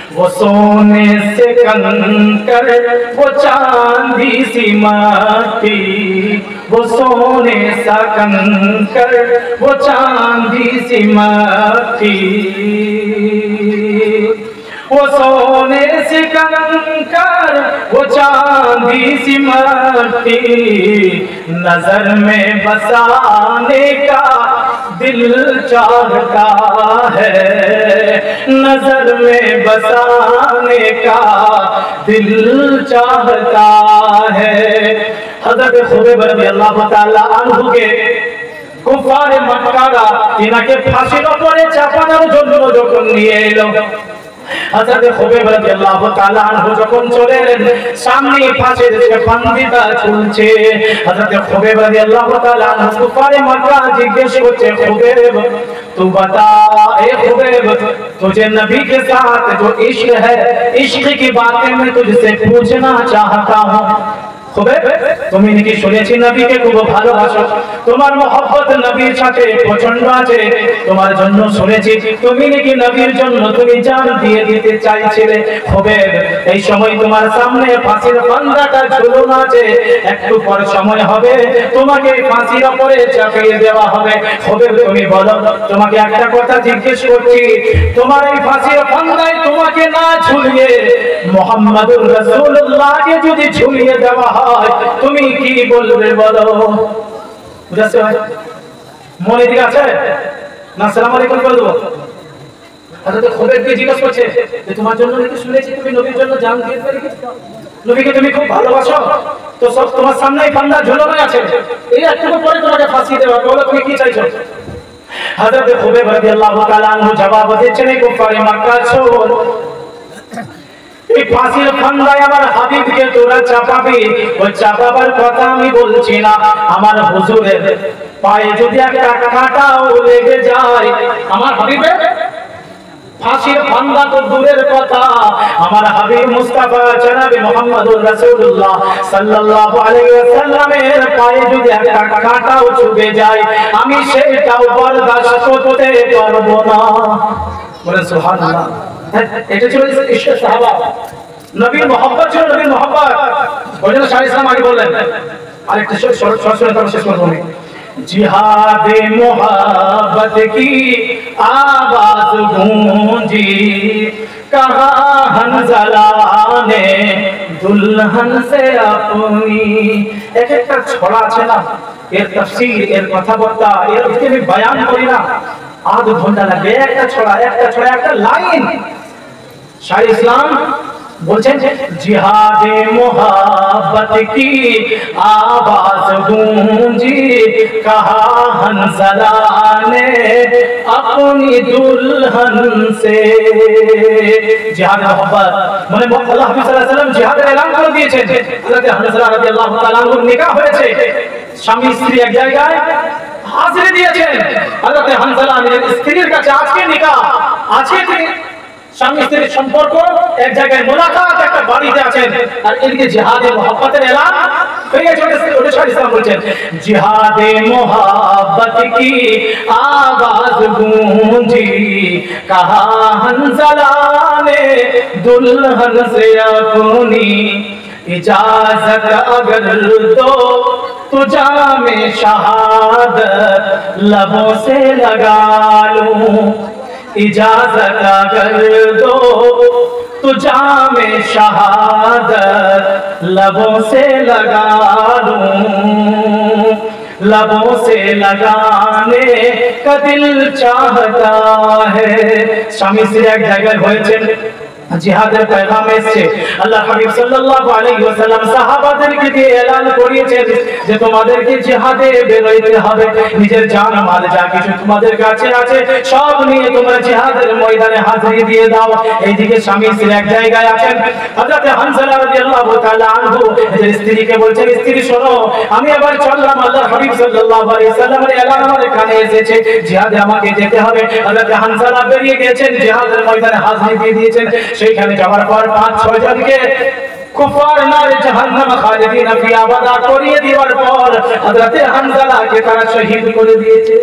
वो सोने से कंकर वो चांदी सी मट्टी, वो सोने सा कंकर वो चांदी सी मट्टी, वो सोने से कंकर वो चांदी सी मट्टी, नजर में बसाने का दिल चाहता है, नजर में बसाने का दिल चाहता है। हज़रत खुबैब রাদিয়াল্লাহু তাআলা আনহুকে কুফারে মক্কারা ইনাকে ফাঁসির উপরে চাপানোর জন্য যখন নিয়ে এলো, হযরত খুবৈব রাদিয়াল্লাহু তাআলা আনহু যখন চলে এলেন, সামনে ফাঁসির যে ফান্দিটা ঝুলছে, হযরত খুবৈব রাদিয়াল্লাহু তাআলা আনহু কুফারে মক্কা জিজ্ঞেস করছে, খুবৈব तू बता, ए खुबैब तुझे नबी के साथ जो इश्क है, इश्क की बातें मैं तुझसे पूछना चाहता हूँ। খুবৈব তুমি নাকি শুনেছি নবীকে খুব ভালোবাসো, তোমার মহব্বত নবীর সাথে প্রচন্ড আছে, তোমার জন্য শুনেছি তুমি নাকি নবীর জন্য তুমি জান দিয়ে দিতে চাইছিলে। খুবৈব এই সময় তোমার সামনে ফাঁসির ফান্দাটা ঝুলনো আছে, একটু পর সময় হবে তোমাকে ফাঁসির উপরে চাপিয়ে দেওয়া হবে। খুবৈব তুমি বলো, তোমাকে একটা কথা জিজ্ঞেস করছি, তোমার এই ফাঁসির ফান্দায় তোমাকে না ঝুলিয়ে মুহাম্মাদুর রাসূলুল্লাহকে যদি ঝুলিয়ে দেওয়া হয় তুমি কি বলবে বলো? বুঝাচ্ছে ভাই? মনে দিকে আছে না? আসসালামু আলাইকুম বলে দেবো। হযরত খুবৈবকে জিজ্ঞেস করছে যে তোমার জন্য নাকি শুনেছি তুমি নবীর জন্য জান দিয়ে দিতে, নবীকে তুমি খুব ভালোবাসো, তো সব তোমার সামনেই ফান্দা ঝুলানো আছে, এই একটু পরে তোমাকে ফাঁসি দেওয়া, বলো তুমি কি চাইছো? হযরত খুবৈব রাদিয়াল্লাহু তাআলা আনহু জবাব দিচ্ছেন, কুফারে মক্কা শোন, এই ফাঁসির ফান্দায় আমার হাবিবকে তোরা চাপাবি, ওই চাপাবার কথা আমি বলছি না, আমার হুজুরের পায়ে যদি একটা কাঁটাও লেগে যায়, আমার হাবিবের ফাঁসির ফান্দা তো দূরের কথা, আমার হাবিব মুস্তাফা জনাবে মুহাম্মদুর রাসূলুল্লাহ সাল্লাল্লাহু আলাইহি ওয়াসাল্লামের পায়ে যদি একটা কাঁটাও চুবে যায়, আমি সেটাও বরদাশত করতে পারবো না। বলে সুবহানাল্লাহ। এটা ছিল ইশকে সাহাবা, নবীর মহব্বত ছিল, নবীর মহব্বত। ওই জন্য শাহ ইসলাম আগে বললেন, আরেকটা সরাসরি তার শেষ করবো আমি, जिहादे मोहब्बत की आवाज गूंजी, कहा हंज़ला ने दुल्हन से अपनी। एक एक ছড়া আছে না, এর তাফসীর, এর কথাবার্তা, এর আমি বয়ান করি না, আধ ঘন্টা লাগবে একটা ছড়া, একটা লাইন। শাহ ইসলাম বলছেন, जिहादे मोहब्बत की आवाज गूंजी, कहा हंज़ला ने अपनी दुल्हन से। जिहाद मोहब्बत মানে আল্লাহ হাবিব সাল্লাল্লাহু আলাইহি ওয়াসাল্লাম জিহাদের এলান করে দিয়েছেন। হযরত হানজালা রাদিয়াল্লাহু তাআলা আনহুর নিকাহ হয়েছে, স্বামী স্ত্রী এক জায়গায় হাজির দিয়েছেন। হযরত হানজালা নিজের স্ত্রীর কাছে আজকে নিকাহ আছে, স্বামী স্ত্রীর সম্পর্ক এক জায়গায় মোলাকাত, একটা বাড়িতে আছেন, আর এদিকে জিহাদে মোহাব্বতের এলান হয়ে গেছে। ওটা শাহ ইসলাম বলছেন, জিহাদে মোহাব্বত কি আওয়াজ গूंजी, कहा हंज़ला ने दुल्हन से अपनी, इजाजत अगर दो तो जामे शहादत लबों से लगा लूं, इजाजत अगर दो तो जामे शहादत लबों से लगा लूं, लबों से लगाने का दिल चाहता है। स्वामी श्री एक जगह হয়েছেন, জিহাদের পয়গাম এসেছে, আল্লাহ হাবিব সাল্লাল্লাহু আলাইহি ওয়াসাল্লাম সাহাবাদেরকে দিয়ে এলান করিয়েছেন যে তোমাদেরকে জিহাদে বের হইতে হবে, নিজের জান মাল যা কিছু তোমাদের কাছে আছে সব নিয়ে তোমরা জিহাদের ময়দানে হাজিরি দিয়ে দাও। এইদিকে স্বামী স্ত্রী এক জায়গায় আছেন, হযরত হানজালা রাদিয়াল্লাহু তাআলা আনহু নিজের স্ত্রীকে বলছেন, স্ত্রী শোনো, আমি এবার চললাম, আল্লাহর হাবিব সাল্লাল্লাহু আলাইহি ওয়াসাল্লামের এলান আমার কানে এসেছে, জিহাদে আমাকে যেতে হবে। হযরত হানজালা বেরিয়ে গিয়েছেন, জিহাদের ময়দানে হাজিরি দিয়ে দিয়েছেন। সেইখানে যাওয়ার পর 5-6 জনকে কুফার নারে জাহান্নাম খালিদিন ফিহা আবাদা করিয়ে দেওয়ার পর হযরত হানজালাকে তারা শহীদ করে দিয়েছে।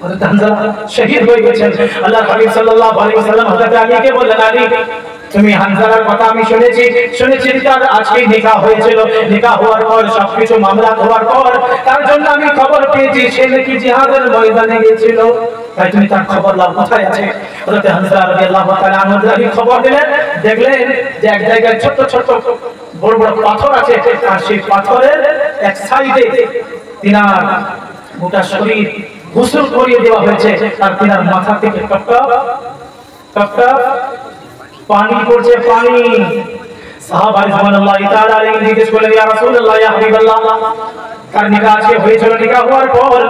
হযরত হামজা শহীদ হয়ে গেছেন। আল্লাহর হাবিব সাল্লাল্লাহু আলাইহি ওয়াসাল্লাম হযরত আলীকে বললেন, আলী তুমি হামজার কথা আমি শুনেছি তার আজকে নিকাহ হয়েছিল, নিকাহ হওয়ার পর সবকিছু মামলা হওয়ার পর তার জন্য আমি খবর পেয়েছি সে নাকি জিহাদের ময়দানে গিয়েছিল, তাই তুমি তার খবর লাও কোথায় আছে। হযরত হামজা রাদিয়াল্লাহু তাআলা আনহু খবর দিলেন, দেখলেন যে এক জায়গায় ছোট ছোট বড় বড় পাথর আছে, আর সেই পাথরের এক সাইডে তিনার গোটা শরীর গোসল করিয়ে দেওয়া হয়েছে, আর তিনার মাথা থেকে টপ টপ পানি পড়ছে, পানি। সাহাবা রাদিয়াল্লাহু তাআলা আলাইহিম জিজ্ঞেস করলেন, ইয়া রাসূলুল্লাহ, ইয়া হাবিবাল্লাহ, তার নিকাহ আজকে হয়েছিল, নিকাহ হওয়ার পর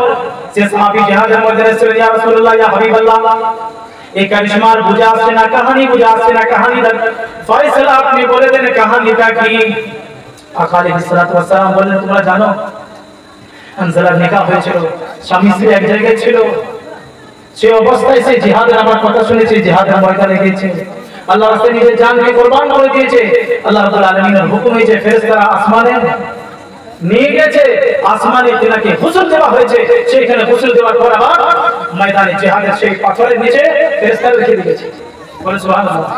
সে সাহাবী জিহাদের ময়দানে ছিল, ইয়া রাসূলুল্লাহ, ইয়া হাবিবাল্লাহ, এই কারিশমার বুঝে আসছে না, কাহিনী বুঝে আসছে না, কাহিনীর ফয়সালা আপনি বলে দেন কাহিনীটা কি। আকা আলাইহিস সালাতু ওয়াস সালাম বললেন, তোমরা জানো হামজার নিকাহ হয়েছিল, স্বামী স্ত্রী এক জায়গায় ছিল, সে অবস্থায় সে জিহাদের আমার কথা শুনেছে, জিহাদের ময়দানে গিয়েছে, আল্লাহর রাস্তায় নিজের জানকে কুরবান করে দিয়েছে। আল্লাহ রাব্বুল আলামিনের হুকুম হয়েছে ফেরেশতারা আসমানে নিয়ে গেছে, আসমানে তিনাকে গোসল দেওয়া হয়েছে, সেখানে গোসল দেওয়ার পর আবার ময়দানে জিহাদের সেই পাথরের নিচে ফেরেশতারা রেখে দিয়েছে। বলে সুবহানাল্লাহ।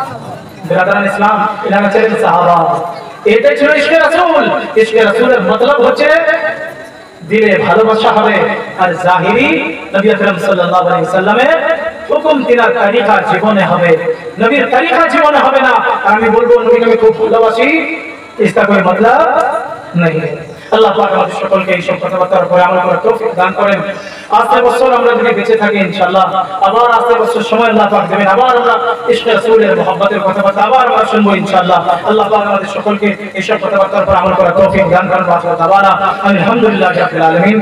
বিরাদরান ইসলাম, ইনারা ছিলেন সাহাবা। এটা ছিল ইশকে রাসূল। ইশকে রাসূলের মতলব হচ্ছে দিলে ভালোবাসা হবে, আর জাহিরি নবী আকরাম সাল্লাল্লাহু আলাইহি ওয়াসাল্লামের হুকুম তিনার তরিকা জীবনে হবে, নবীর তরিকা জীবনে হবে না। আমি বলবো নবীকে আমি খুব ভালোবাসি, इसका कोई मतलब नहीं है। আল্লাহ পাক আমাদের সকলকে এই সব কথাবার্তার উপরে আমল করার তৌফিক দান করেন। আজকে বছর আমরা যদি বেঁচে থাকি ইনশাআল্লাহ, আবার আজকে বছর সময় আল্লাহ পাক দেবেন, আবার আমরা ইশকে রাসূলের মুহাব্বতের কথাবার্তা আবার আমরা শুনবো ইনশাআল্লাহ। আল্লাহ পাক আমাদের সকলকে এই সব কথাবার্তার উপরে আমল করার তৌফিক দান করেন। আলহামদুলিল্লাহি রাব্বিল আলামিন।